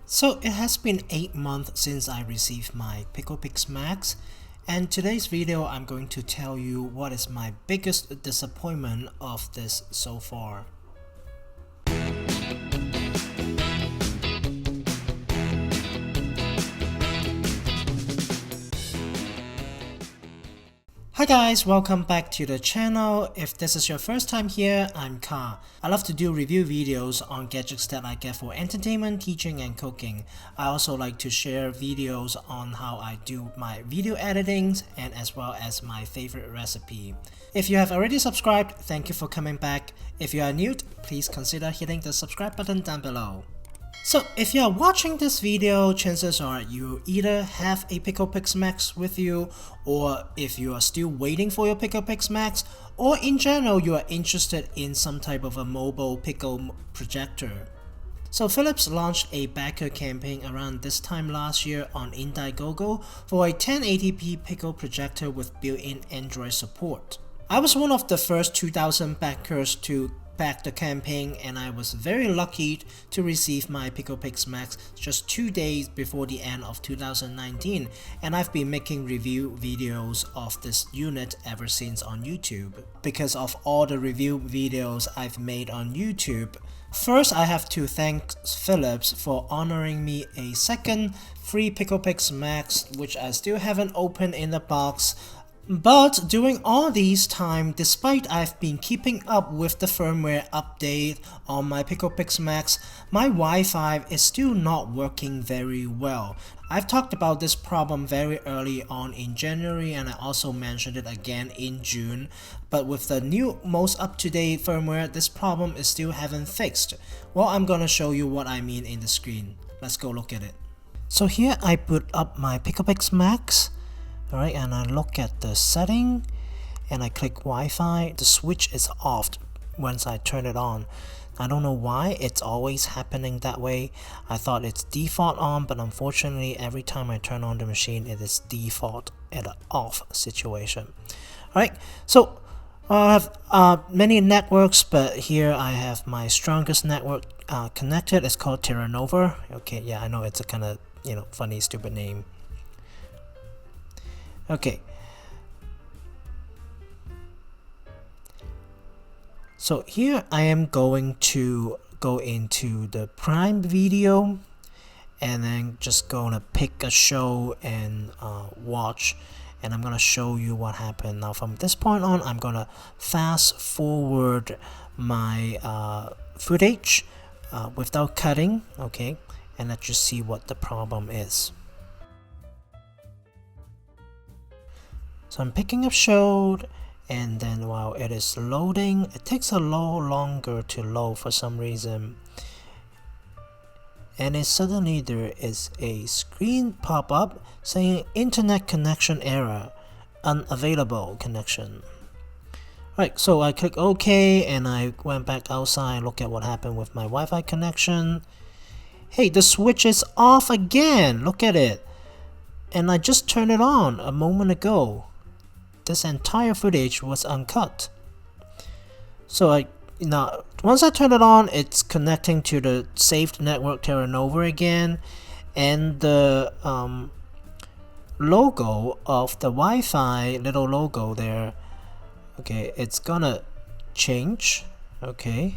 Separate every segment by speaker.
Speaker 1: So it has been 8 months since I received my PicoPix Max, and today's video I'm going to tell you what is my biggest disappointment of this so far. Hi guys, welcome back to the channel. If this is your first time here, I'm Ka. I love to do review videos on gadgets that I get for entertainment, teaching, and cooking. I also like to share videos on how I do my video editings and as well as my favorite recipe. If you have already subscribed, thank you for coming back. If you are new, please consider hitting the subscribe button down below. So if you are watching this video, chances are you either have a PicoPix Max with you, or if you are still waiting for your PicoPix Max, or in general you are interested in some type of a mobile Pico projector. So Philips launched a backer campaign around this time last year on Indiegogo for a 1080p Pico projector with built-in Android support. I was one of the first 2,000 backers to back the campaign, and I was very lucky to receive my PicoPix Max just 2 days before the end of 2019, and I've been making review videos of this unit ever since on YouTube. Because of all the review videos I've made on YouTube, first I have to thank Philips for honoring me a second free PicoPix Max, which I still haven't opened in the box. But during all these time, despite I've been keeping up with the firmware update on my PicoPix Max, my Wi-Fi is still not working very well. I've talked about this problem very early on in January, and I also mentioned it again in June. But with the new most up-to-date firmware, this problem is still haven't fixed. Well, I'm gonna show you what I mean in the screen. Let's go look at it. So here I boot up my PicoPix Max. Alright, and I look at the setting and I click Wi-Fi. The switch is off once I turn it on. I don't know why it's always happening that way. I thought it's default on, but unfortunately every time I turn on the machine it is default at an off situation. Alright, so I have many networks, but here I have my strongest network connected. It's called Terra Nova. Okay, yeah, I know it's a kind of funny stupid name. Okay, so here I am going to go into the Prime Video and then just gonna pick a show and watch, and I'm gonna show you what happened. Now from this point on, I'm gonna fast forward my footage without cutting, okay, and let's just see what the problem is. So I'm picking up show, and then while it is loading, it takes a little longer to load for some reason. And then suddenly there is a screen pop up saying internet connection error, unavailable connection. Right, so I click OK and I went back outside, look at what happened with my Wi-Fi connection. Hey, the switch is off again, look at it. And I just turned it on a moment ago. This entire footage was uncut. So once I turn it on, it's connecting to the saved network Terra Nova again, and the logo of the Wi-Fi, little logo there, okay, it's gonna change, okay,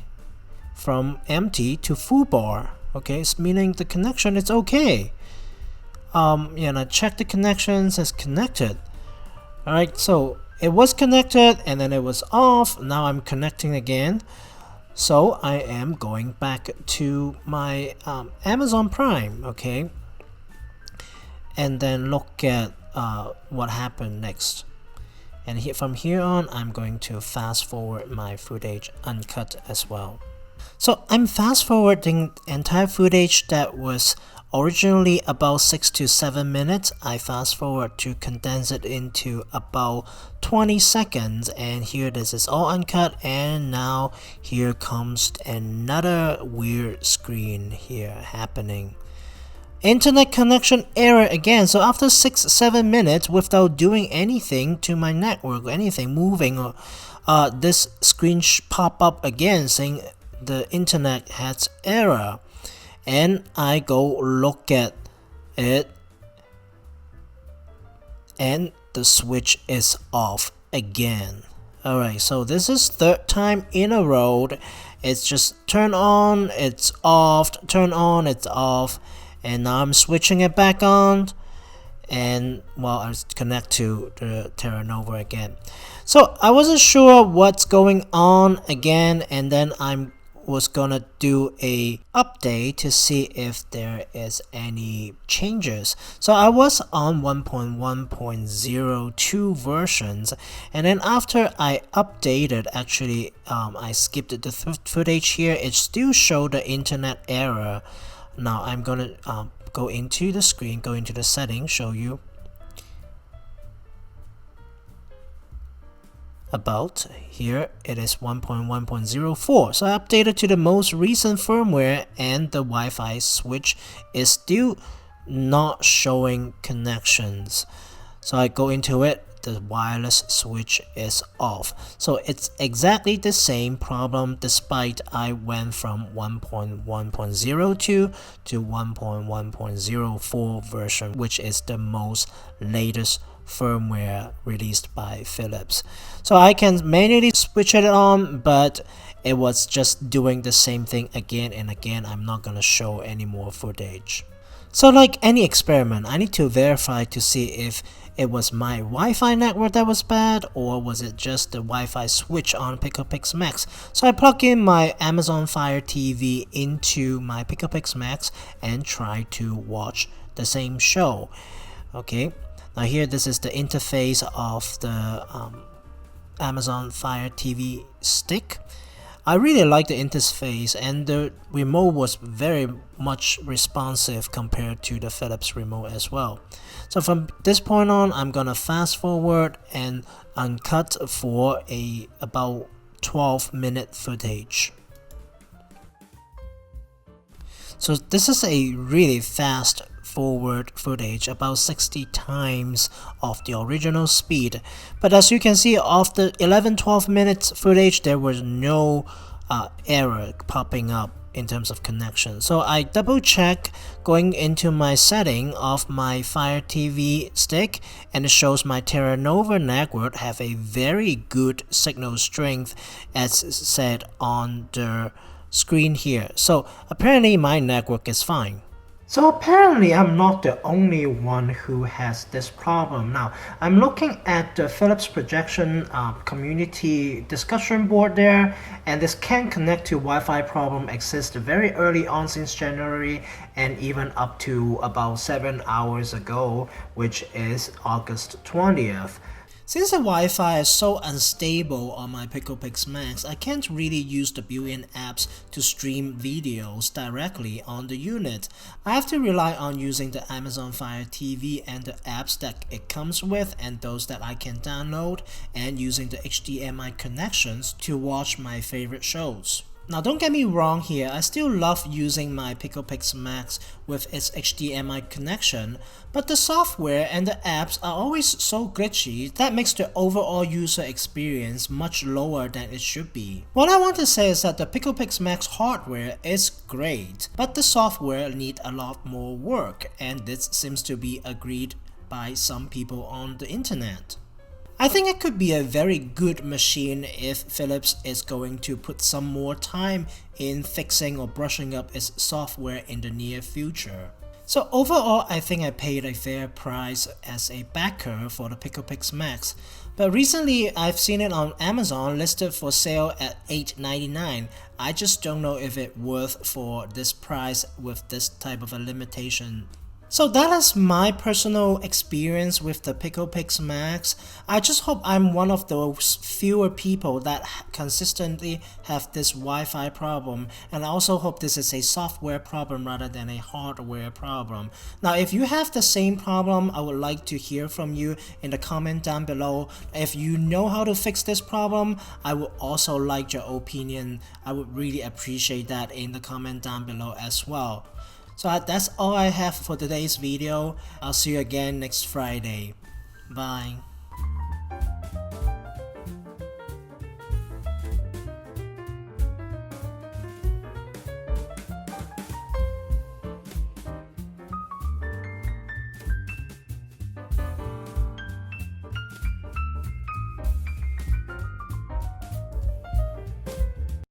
Speaker 1: from empty to full bar, okay, it's meaning the connection is okay. And I checked the connections, it's connected. Alright, so it was connected and then it was off. Now I'm connecting again. So I am going back to my Amazon Prime, okay, and then look at what happened next. And from here on, I'm going to fast forward my footage uncut as well. So I'm fast forwarding entire footage that was originally about 6 to 7 minutes. I fast forward to condense it into about 20 seconds, and here this is all uncut, and now here comes another weird screen here happening. Internet connection error again. So after 6-7 minutes without doing anything to my network or anything moving, or this screen pop up again saying the internet has error. and I go look at it, and the switch is off again. Alright, so this is third time in a row. It's just turn on, it's off, turn on, it's off, and now I'm switching it back on, and well, I connect to the Terra Nova again. So I wasn't sure what's going on again, and then I was gonna do a update to see if there is any changes. So I was on 1.1.02 versions, and then after I updated, actually I skipped the footage here. It still showed the internet error. Now I'm gonna go into the screen, go into the settings, show you about. Here it is 1.1.04. so I updated to the most recent firmware, and the Wi-Fi switch is still not showing connections. So I go into it, the wireless switch is off. So it's exactly the same problem despite I went from 1.1.02 to 1.1.04 version, which is the most latest firmware released by Philips. So I can manually switch it on, but it was just doing the same thing again and again. I'm not gonna show any more footage. So like any experiment, I need to verify to see if it was my Wi-Fi network that was bad, or was it just the Wi-Fi switch on PicoPix Max. So I plug in my Amazon Fire TV into my PicoPix Max and try to watch the same show. Okay, now here this is the interface of the Amazon Fire TV stick. I really like the interface, and the remote was very much responsive compared to the Philips remote as well. So from this point on, I'm gonna fast forward and uncut for about 12-minute footage. So this is a really fast forward footage, about 60 times of the original speed. But as you can see, of the 11-12 minutes footage, there was no error popping up in terms of connection. So I double check going into my setting of my Fire TV stick, and it shows my Terra Nova network have a very good signal strength as said on the screen here. So apparently my network is fine. So apparently I'm not the only one who has this problem. Now I'm looking at the Philips projection community discussion board there, and this can connect to Wi-Fi problem exists very early on since January, and even up to about 7 hours ago, which is August 20th. Since the Wi-Fi is so unstable on my PicoPix Max, I can't really use the built-in apps to stream videos directly on the unit. I have to rely on using the Amazon Fire TV and the apps that it comes with, and those that I can download, and using the HDMI connections to watch my favorite shows. Now don't get me wrong here, I still love using my PicoPix Max with its HDMI connection, but the software and the apps are always so glitchy that makes the overall user experience much lower than it should be. What I want to say is that the PicoPix Max hardware is great, but the software needs a lot more work, and this seems to be agreed by some people on the internet. I think it could be a very good machine if Philips is going to put some more time in fixing or brushing up its software in the near future. So overall, I think I paid a fair price as a backer for the PicoPix Max. But recently, I've seen it on Amazon listed for sale at $8.99. I just don't know if it's worth for this price with this type of a limitation. So that is my personal experience with the PicoPix Max. I just hope I'm one of those fewer people that consistently have this Wi-Fi problem, and I also hope this is a software problem rather than a hardware problem. Now if you have the same problem, I would like to hear from you in the comment down below. If you know how to fix this problem, I would also like your opinion. I would really appreciate that in the comment down below as well. So that's all I have for today's video. I'll see you again next Friday. Bye.